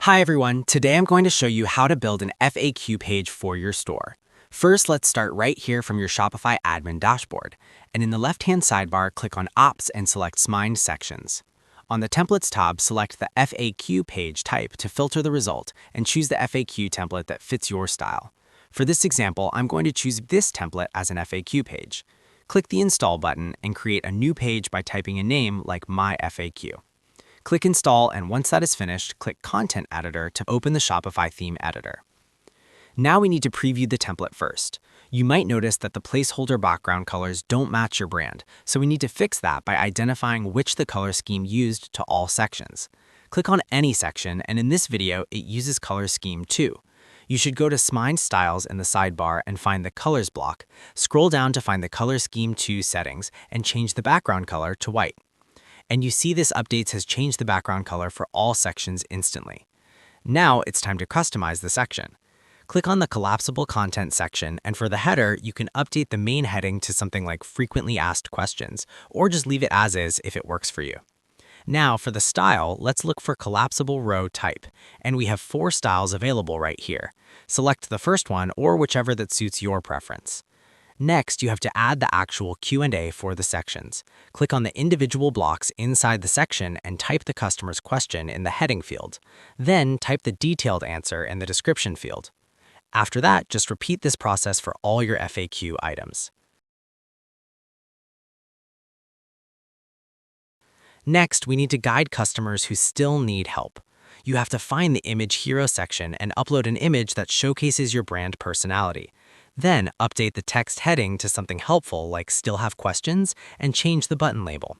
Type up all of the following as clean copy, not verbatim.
Hi everyone, today I'm going to show you how to build an FAQ page for your store. First, let's start right here from your Shopify admin dashboard. And in the left-hand sidebar, click on Ops and select Smind Sections. On the Templates tab, select the FAQ page type to filter the result and choose the FAQ template that fits your style. For this example, I'm going to choose this template as an FAQ page. Click the Install button and create a new page by typing a name like My FAQ. Click Install, and once that is finished, click Content Editor to open the Shopify theme editor. Now we need to preview the template first. You might notice that the placeholder background colors don't match your brand, so we need to fix that by identifying which the color scheme used to all sections. Click on any section, and in this video, it uses Color Scheme 2. You should go to Smind Styles in the sidebar and find the Colors block, scroll down to find the Color Scheme 2 settings, and change the background color to white. And you see this updates has changed the background color for all sections instantly. Now it's time to customize the section. Click on the collapsible content section, and for the header, you can update the main heading to something like frequently asked questions, or just leave it as is if it works for you. Now for the style, let's look for collapsible row type, and we have 4 styles available right here. Select the first one or whichever that suits your preference. Next, you have to add the actual Q&A for the sections. Click on the individual blocks inside the section and type the customer's question in the heading field. Then type the detailed answer in the description field. After that, just repeat this process for all your FAQ items. Next, we need to guide customers who still need help. You have to find the Image Hero section and upload an image that showcases your brand personality. Then, update the text heading to something helpful like Still Have Questions and change the button label.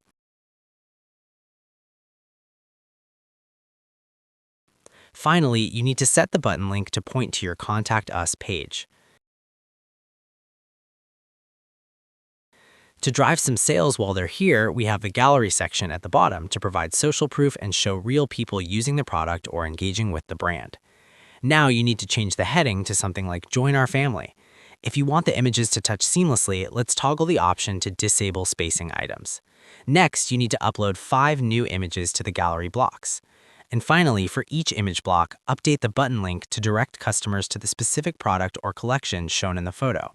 Finally, you need to set the button link to point to your Contact Us page. To drive some sales while they're here, we have the Gallery section at the bottom to provide social proof and show real people using the product or engaging with the brand. Now you need to change the heading to something like Join Our Family. If you want the images to touch seamlessly, let's toggle the option to disable spacing items. Next, you need to upload 5 new images to the gallery blocks. And finally, for each image block, update the button link to direct customers to the specific product or collection shown in the photo.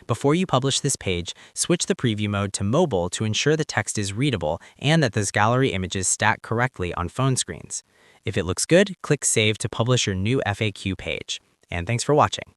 Before you publish this page, switch the preview mode to mobile to ensure the text is readable and that those gallery images stack correctly on phone screens. If it looks good, click Save to publish your new FAQ page. And thanks for watching.